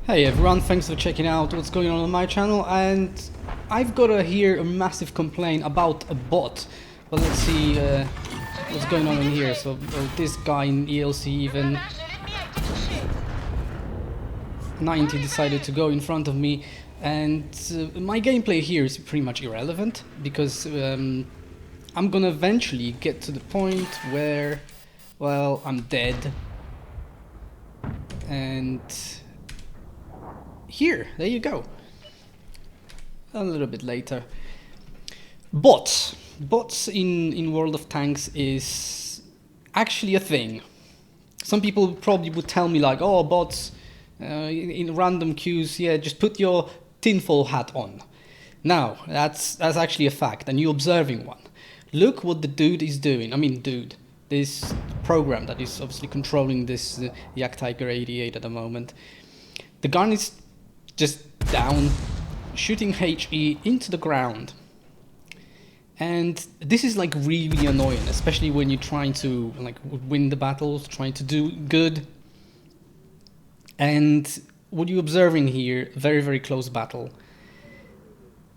Hey everyone, thanks for checking out what's going on my channel, and I've got here a massive complaint about a bot. But let's see what's going on in here. So this guy in ELC even 90 decided to go in front of me, and my gameplay here is pretty much irrelevant because I'm gonna eventually get to the point where, well, I'm dead. And here, there you go. A little bit later. Bots. Bots in World of Tanks is actually a thing. Some people probably would tell me like, oh, bots in random queues, yeah, just put your tinfoil hat on. Now, that's actually a fact, and you're observing one. Look what the dude is doing. I mean, dude. This program that is obviously controlling this Yak Tiger 88 at the moment. The gun is just down, shooting HE into the ground. And this is like really annoying, especially when you're trying to like win the battles, trying to do good. And what you're observing here, very, very close battle,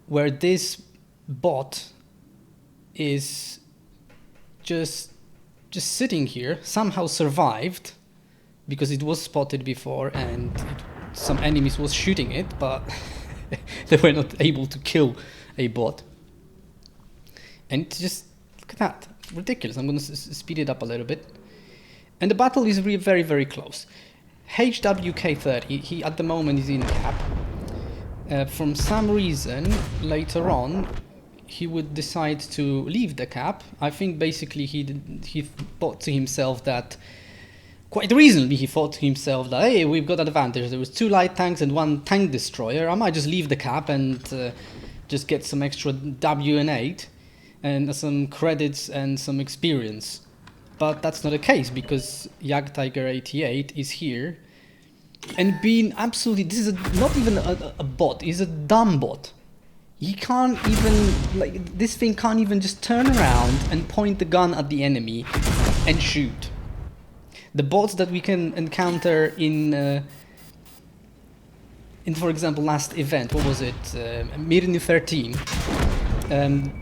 where this bot is just sitting here, somehow survived, because it was spotted before and some enemies was shooting it, but they were not able to kill a bot. And just look at that, it's ridiculous. I'm going to speed it up a little bit. And the battle is really very, very close. HWK30, he at the moment is in cap. From some reason, later on, he would decide to leave the cap. I think basically he thought to himself that, quite reasonably he thought to himself that, hey, we've got an advantage. There was 2 light tanks and 1 tank destroyer. I might just leave the cap and just get some extra W and 8 and some credits and some experience. But that's not the case, because Yak Tiger 88 is here and being absolutely, this is not even a bot, it's a dumb bot. He can't even, like, this thing can't even just turn around and point the gun at the enemy and shoot. The bots that we can encounter in for example, last event, what was it, Mirny 13,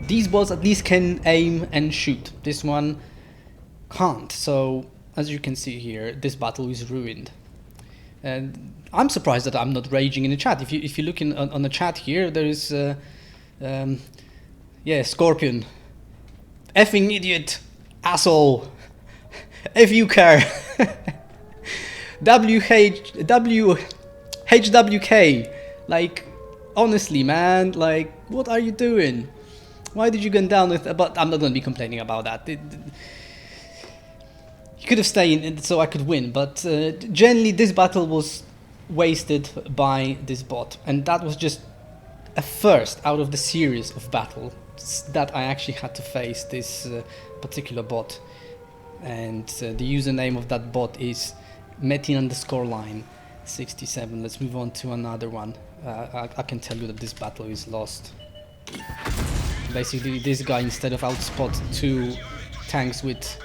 these bots at least can aim and shoot. This one can't, so as you can see here, this battle is ruined. And I'm surprised that I'm not raging in the chat. If you look on the chat here, there is yeah, Scorpion, effing idiot, asshole, if you care, HWK, like, honestly, man, like, what are you doing? Why did you go down with? But I'm not going to be complaining about that. You could have stayed so I could win, but generally this battle was wasted by this bot, and that was just a first out of the series of battles that I actually had to face this particular bot. And the username of that bot is Metin_line67. Let's move on to another one. I can tell you that this battle is lost. Basically, this guy, instead of outspot 2 tanks with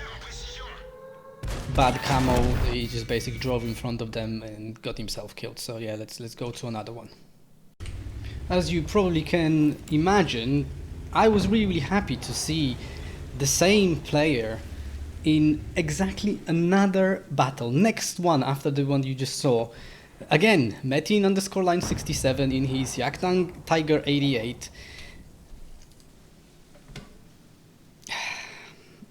bad camo, he just basically drove in front of them and got himself killed. So yeah, let's go to another one. As you probably can imagine, I was really happy to see the same player in exactly another battle, next one after the one you just saw. Again, Metin_line67 in his Yak Tiger 88.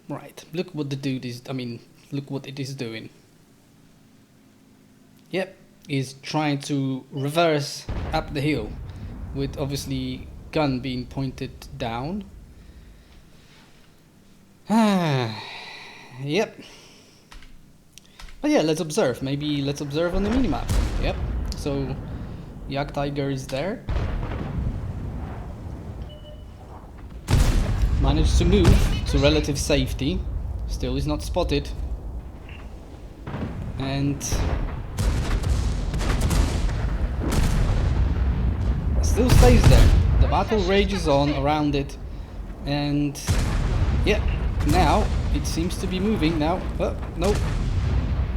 Right, look what the dude is, look what it is doing. Yep, is trying to reverse up the hill with obviously gun being pointed down. Yep. But yeah, let's observe. Maybe let's observe on the minimap. Yep. So Yak Tiger is there. Managed to move to relative safety. Still is not spotted. And still stays there. The battle rages on around it. And yeah, now it seems to be moving now. No.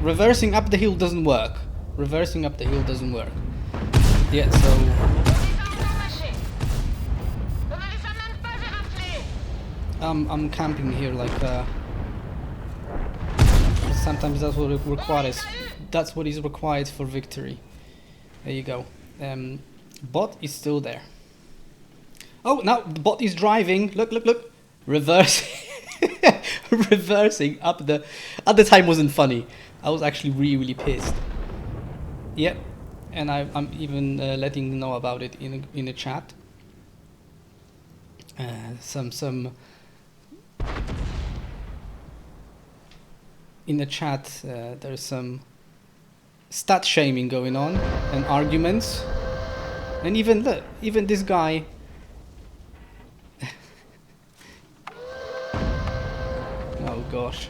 Reversing up the hill doesn't work. Reversing up the hill doesn't work. Yeah, so I'm camping here like sometimes that's what it requires. That's what is required for victory. There you go. Bot is still there. Oh, now the bot is driving. Look, look, look. Reversing. Reversing up the... At the time wasn't funny. I was actually really, really pissed. Yep. And I'm even letting you know about it in the chat. Some... In the chat, there's some stat shaming going on and arguments. And even look, even this guy... Oh gosh.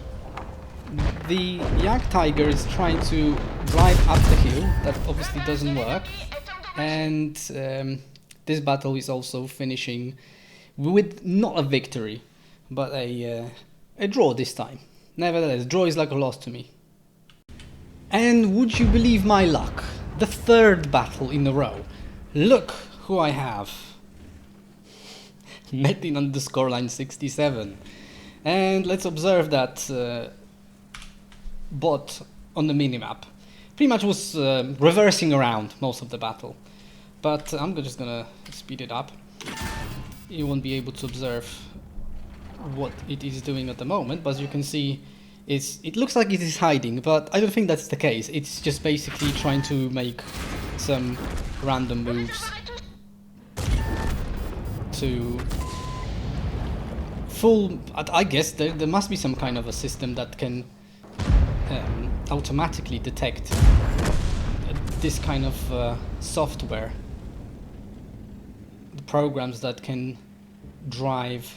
The Yak Tiger is trying to drive up the hill. That obviously doesn't work. And this battle is also finishing with not a victory, but a draw this time. Nevertheless, draw is like a loss to me. And would you believe my luck? The third battle in a row. Look who I have. Metin on the scoreline 67. And let's observe that bot on the minimap pretty much was reversing around most of the battle. But I'm just gonna speed it up. You won't be able to observe what it is doing at the moment, but as you can see, it looks like it is hiding, but I don't think that's the case. It's just basically trying to make some random moves to full... I guess there must be some kind of a system that can automatically detect this kind of software. The programs that can drive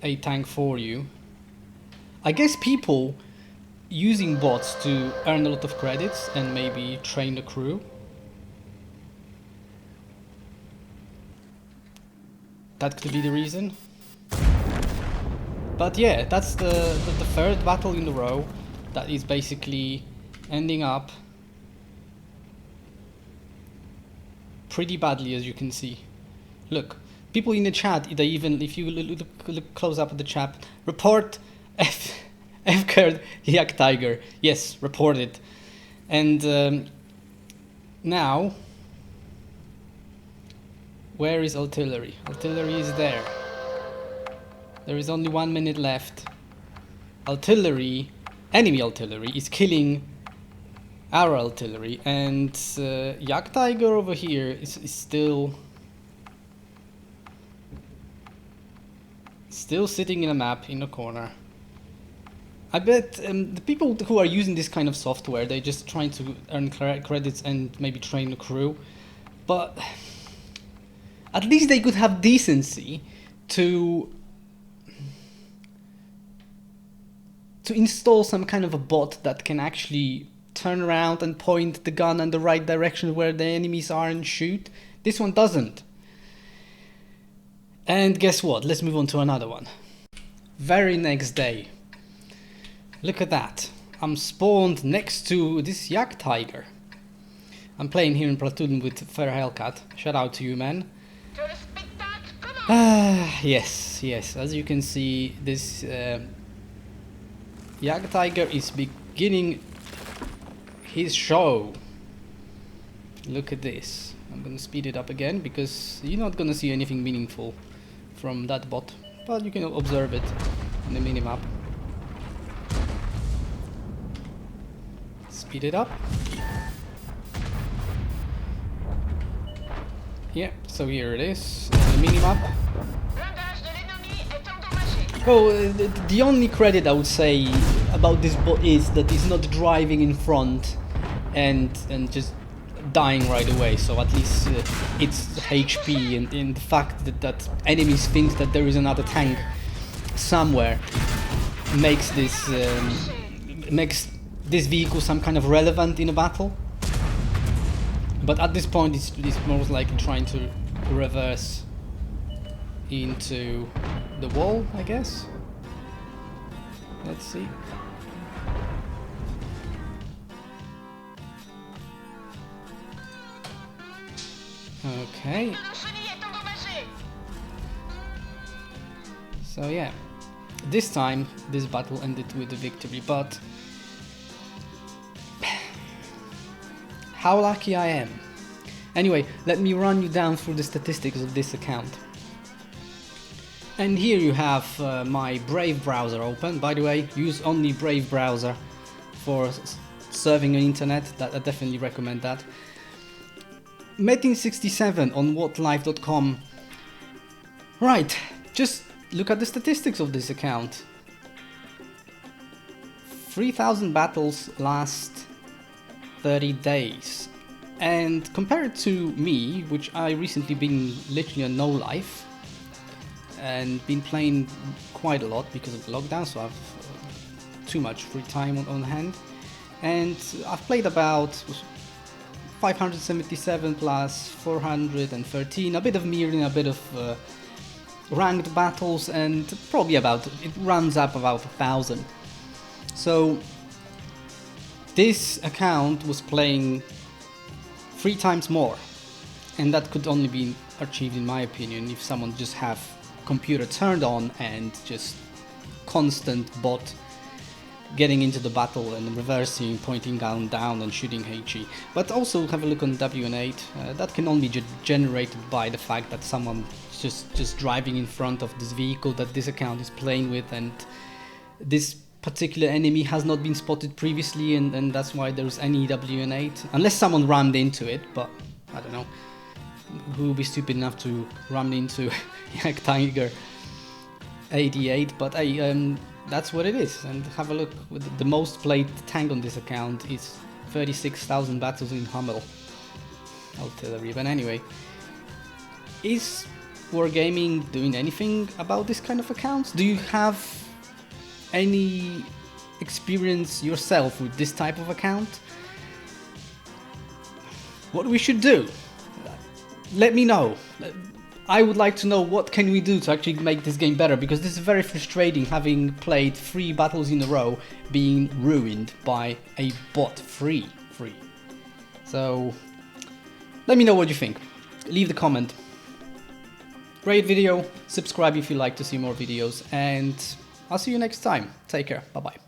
a tank for you. I guess people using bots to earn a lot of credits and maybe train the crew. That could be the reason. But yeah, that's the third battle in a row that is basically ending up pretty badly, as you can see. Look. People in the chat, they even, if you look close up at the chat, report F-card Yak Tiger. Yes, report it. And now, where is artillery? Artillery is there. There is only 1 minute left. Artillery, enemy artillery, is killing our artillery, and Yak Tiger over here is still sitting in a map in a corner. I bet the people who are using this kind of software, they're just trying to earn credits and maybe train the crew, but at least they could have decency to install some kind of a bot that can actually turn around and point the gun in the right direction where the enemies are and shoot. This one doesn't. And guess what? Let's move on to another one. Very next day. Look at that. I'm spawned next to this Yak Tiger. I'm playing here in Platoon with Fair Hellcat. Shout out to you, man. Yes. As you can see, this Yak Tiger is beginning his show. Look at this. I'm gonna speed it up again because you're not gonna see anything meaningful from that bot, but you can observe it in the minimap. Speed it up. Yeah, so here it is, the minimap. Oh, the only credit I would say about this bot is that it's not driving in front and just dying right away, so at least it's HP, and the fact that enemies think that there is another tank somewhere makes this vehicle some kind of relevant in a battle. But at this point it's most likely trying to reverse into the wall, I guess. Let's see. Okay. So yeah, this time this battle ended with a victory, but how lucky I am. Anyway, let me run you down through the statistics of this account. And here you have my Brave browser open. By the way, use only Brave browser for surfing on internet. I definitely recommend that. Metin67 on WoTlive.com. Right, just look at the statistics of this account. 3,000 battles last 30 days. And compared to me, which I recently been literally on no life and been playing quite a lot because of the lockdown, so I've too much free time on hand. And I've played about 577 plus 413, a bit of mirroring, a bit of ranked battles, and probably about, it runs up about 1,000. So this account was playing 3 times more, and that could only be achieved, in my opinion, if someone just have computer turned on and just constant bot getting into the battle and reversing, pointing down and shooting HE. But also have a look on WN8. That can only be generated by the fact that someone just driving in front of this vehicle that this account is playing with, and this particular enemy has not been spotted previously, and that's why there's any WN8, unless someone rammed into it. But I don't know who would be stupid enough to ram into Yak Tiger 88, but that's what it is. And have a look, the most played tank on this account is 36,000 battles in Hummel artillery. But anyway, is Wargaming doing anything about this kind of accounts? Do you have any experience yourself with this type of account? What we should do? Let me know. I would like to know what can we do to actually make this game better, because this is very frustrating, having played 3 battles in a row being ruined by a bot free. So let me know what you think. Leave the comment. Rate video, subscribe if you like to see more videos, and I'll see you next time. Take care. Bye bye.